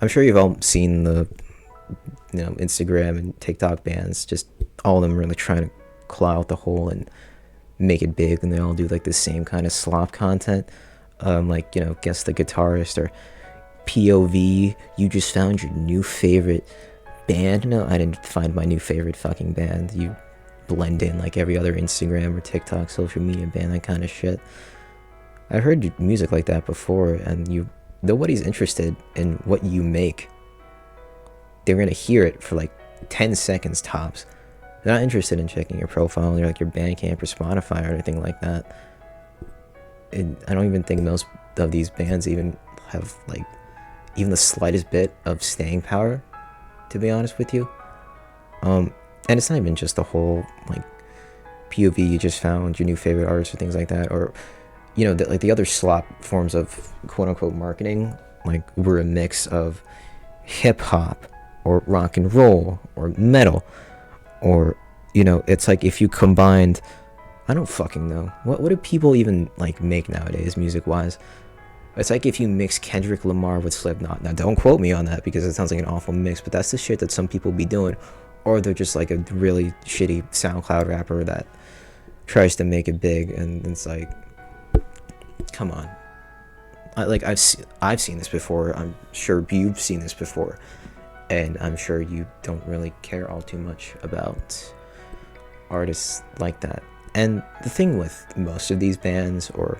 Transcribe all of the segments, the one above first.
I'm sure you've all seen the Instagram and TikTok bands. Just all of them really trying to claw out the hole and make it big, and they all do like the same kind of slop content. Like guess the guitarist, or POV. You just found your new favorite band. No, I didn't find my new favorite fucking band. You blend in like every other Instagram or TikTok social media band, that kind of shit. I've heard music like that before, and nobody's interested in what you make. They're gonna hear it for like 10 seconds tops. They're not interested in checking your profile or like your Bandcamp or Spotify or anything like that. I don't even think most of these bands even have like even the slightest bit of staying power, to be honest with you. And it's not even just the whole like POV, you just found your new favorite artist or things like that, or like the other slop forms of quote unquote marketing, like were a mix of hip hop or rock and roll or metal, or it's like if you combined, I don't fucking know, what do people even like make nowadays music wise. It's like if you mix Kendrick Lamar with Slipknot. Now don't quote me on that because it sounds like an awful mix, but that's the shit that some people be doing. Or they're just like a really shitty SoundCloud rapper that tries to make it big, and it's like, come on. I've seen this before. I'm sure you've seen this before, and I'm sure you don't really care all too much about artists like that. And the thing with most of these bands, or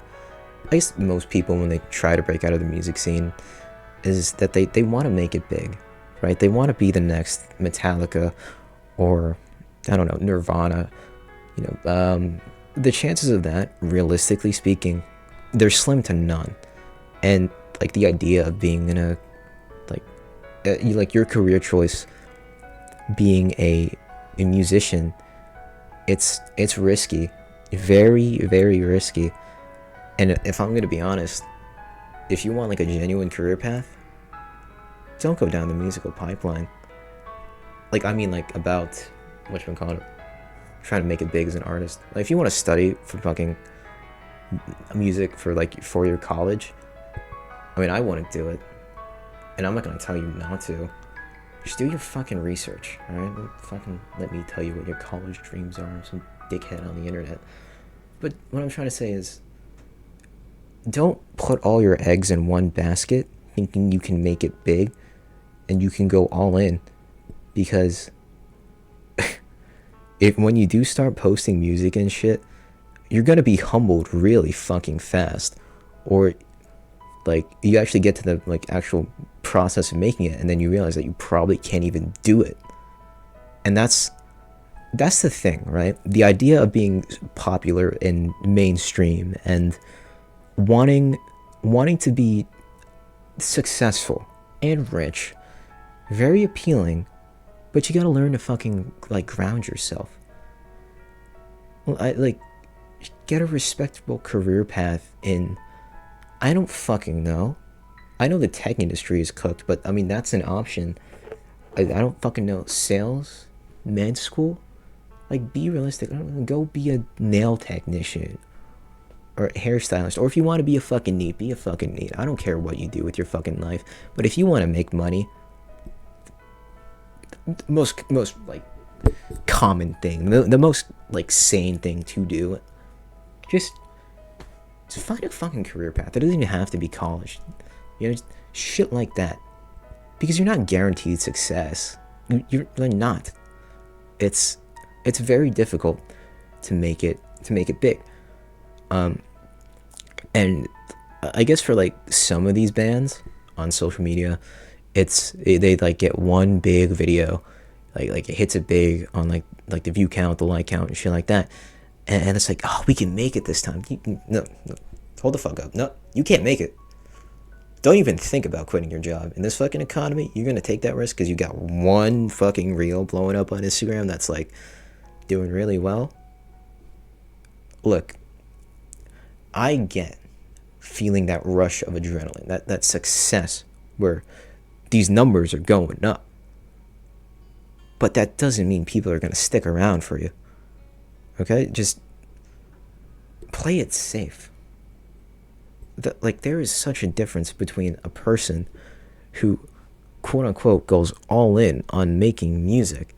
I guess most people when they try to break out of the music scene, is that they want to make it big, right? They want to be the next Metallica, or I don't know, Nirvana. The chances of that, realistically speaking, they're slim to none. And like the idea of being in a like your career choice being a musician, it's risky, very very risky. And if I'm gonna be honest, if you want like a genuine career path, don't go down the musical pipeline. Like I mean like about whatchamacallit, trying to make it big as an artist. Like if you want to study for fucking music for like 4-year college, I mean I wouldn't do it, and I'm not gonna tell you not to. Just do your fucking research, alright? Don't fucking let me tell you what your college dreams are, some dickhead on the internet. But what I'm trying to say is, don't put all your eggs in one basket thinking you can make it big and you can go all in, because when you do start posting music and shit, you're gonna be humbled really fucking fast. Or like you actually get to the like actual process of making it, and then you realize that you probably can't even do it. And that's the thing, right? The idea of being popular and mainstream and wanting to be successful and rich, very appealing, but you gotta learn to fucking like ground yourself. Well, I like get a respectable career path in, I don't fucking know. I know the tech industry is cooked, but I mean that's an option. I don't fucking know. Sales, med school, like be realistic. I don't know, go be a nail technician or a hairstylist, or if you want to be a fucking neat, be a fucking neat. I don't care what you do with your fucking life, but if you want to make money, most like common thing, the most like sane thing to do, just find a fucking career path. It doesn't even have to be college, just shit like that, because you're not guaranteed success. You're not. It's very difficult to make it big. And I guess for like some of these bands on social media, they like get one big video, like it hits it big on like the view count, the like count, and shit like that, and it's like, oh, we can make it this time. No, hold the fuck up. No, you can't make it. Don't even think about quitting your job in this fucking economy. You're gonna take that risk because you got one fucking reel blowing up on Instagram that's like doing really well. Look, I get feeling that rush of adrenaline, that success where these numbers are going up. But that doesn't mean people are going to stick around for you. Okay? Just play it safe. Like there is such a difference between a person who quote unquote goes all in on making music,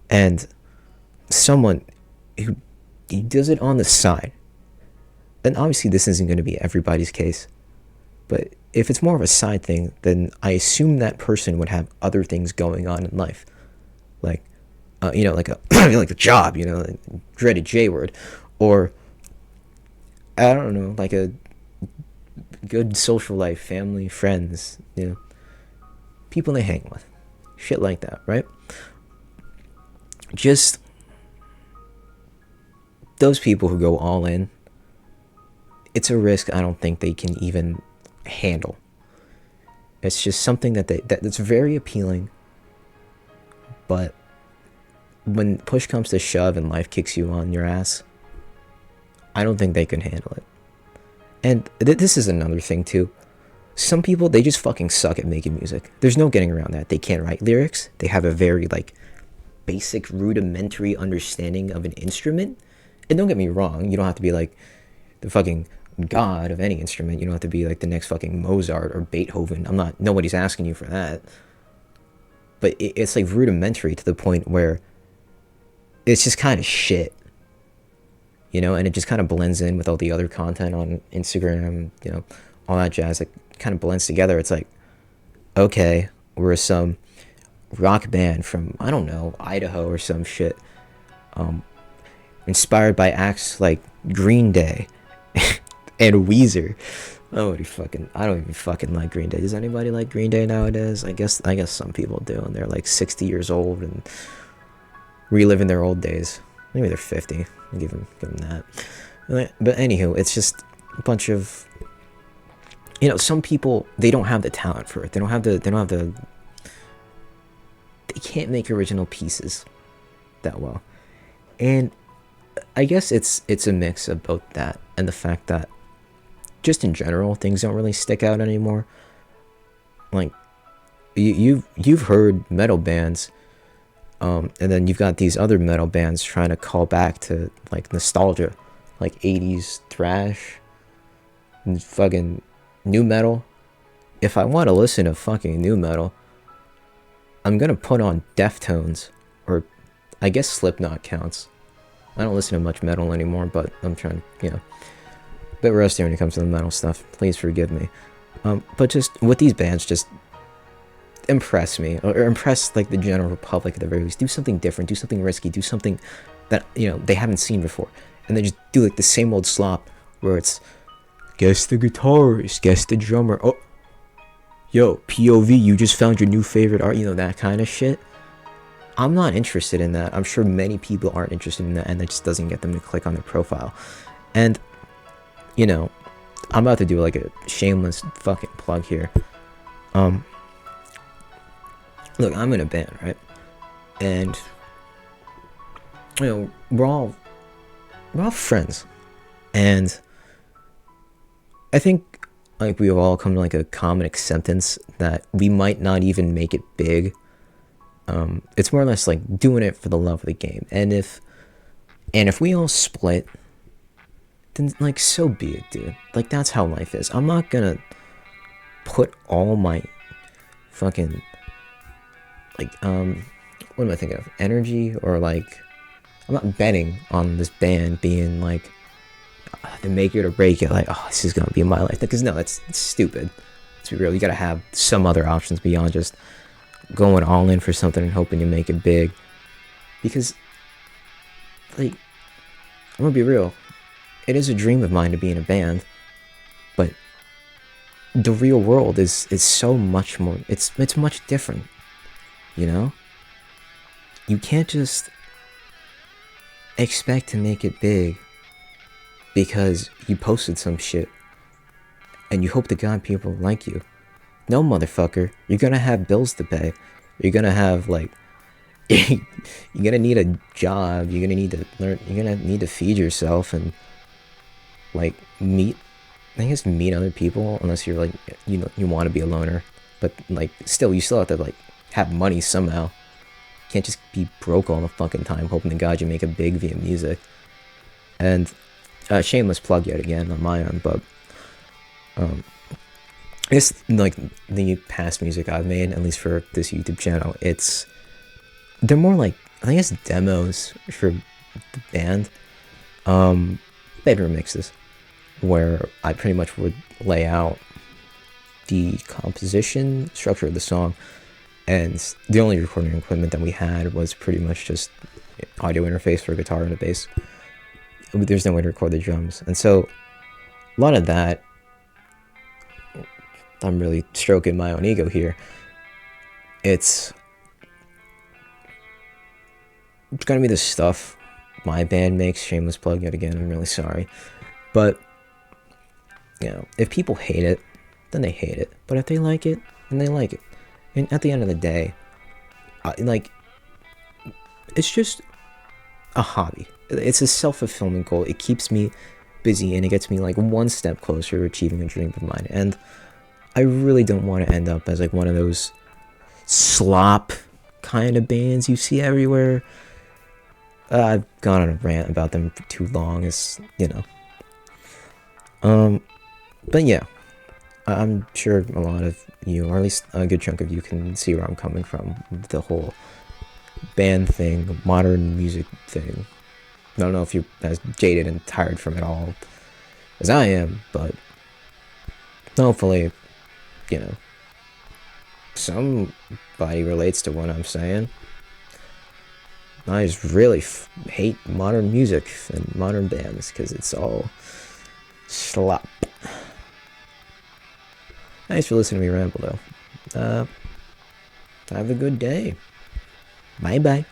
and someone who he does it on the side, and obviously this isn't going to be everybody's case, but if it's more of a side thing, then I assume that person would have other things going on in life, like like a like a job, like dreaded J word, or I don't know, like a good social life, family, friends, people they hang with, shit like that, right? Just those people who go all in, it's a risk I don't think they can even handle. It's just something that's very appealing, but when push comes to shove and life kicks you on your ass, I don't think they can handle it. And this is another thing too. Some people, they just fucking suck at making music. There's no getting around that. They can't write lyrics. They have a very basic rudimentary understanding of an instrument. And don't get me wrong, you don't have to be like the fucking god of any instrument. You don't have to be like the next fucking Mozart or Beethoven. Nobody's asking you for that. But it's like rudimentary to the point where it's just kind of shit. And it just kind of blends in with all the other content on Instagram, all that jazz. It kind of blends together. It's like, okay, we're some rock band from, I don't know, Idaho or some shit, inspired by acts like Green Day and Weezer. I don't even fucking like Green Day. Does anybody like Green Day nowadays? I guess some people do, and they're like 60 years old and reliving their old days. Maybe they're 50. I'll give them that. But anywho, it's just a bunch of, some people, they don't have the talent for it. They can't make original pieces that well. And I guess it's a mix of both that and the fact that just in general, things don't really stick out anymore. Like, you've heard metal bands, and then you've got these other metal bands trying to call back to like nostalgia, like 80s thrash and fucking new metal. If I want to listen to fucking new metal, I'm gonna put on Deftones, or I guess Slipknot counts. I don't listen to much metal anymore, but I'm trying to, a bit rusty when it comes to the metal stuff. Please forgive me. But just with these bands, just impress me, or impress like the general public at the very least. Do something different, do something risky, do something that they haven't seen before, and then just do like the same old slop where it's guess the guitarist, guess the drummer, oh yo POV, you just found your new favorite art, that kind of shit. I'm not interested in that. I'm sure many people aren't interested in that, and that just doesn't get them to click on their profile. And I'm about to do like a shameless fucking plug here. Look, I'm in a band, right? And we're all friends, and I think like we've all come to like a common acceptance that we might not even make it big. It's more or less like doing it for the love of the game, and if we all split, then like so be it, dude. Like that's how life is. I'm not gonna put all my fucking what am I thinking of? Energy, or like I'm not betting on this band being like the make it or break it. Like, oh, this is gonna be my life. Because no, it's stupid. Let's be real. You gotta have some other options beyond just going all in for something and hoping to make it big. Because, like, I'm gonna be real. It is a dream of mine to be in a band, but the real world is so much more. It's much different. You can't just expect to make it big because you posted some shit and you hope to God people like you. No, motherfucker, you're gonna have bills to pay. You're gonna have you're gonna need a job. You're gonna need to learn. You're gonna need to feed yourself and meet other people, unless you're you want to be a loner. But still, you still have to have money somehow. You can't just be broke all the fucking time hoping to God you make it big via music. And shameless plug yet again on my own, but It's like the past music I've made, at least for this YouTube channel. They're more like, I guess, demos for the band, bedroom mixes, where I pretty much would lay out the composition structure of the song, and the only recording equipment that we had was pretty much just audio interface for a guitar and a bass. There's no way to record the drums, and so a lot of that, I'm really stroking my own ego here. It's gonna be the stuff my band makes. Shameless plug yet again. I'm really sorry, but if people hate it, then they hate it. But if they like it, then they like it. And at the end of the day, it's just a hobby. It's a self-fulfilling goal. It keeps me busy, and it gets me like one step closer to achieving a dream of mine. And I really don't want to end up as like one of those slop kind of bands you see everywhere. I've gone on a rant about them for too long, but yeah, I'm sure a lot of you, or at least a good chunk of you, can see where I'm coming from with the whole band thing, modern music thing. I don't know if you're as jaded and tired from it all as I am, but hopefully, you know, somebody relates to what I'm saying. I just really hate modern music and modern bands because it's all slop. Thanks for listening to me ramble, though. Have a good day. Bye bye.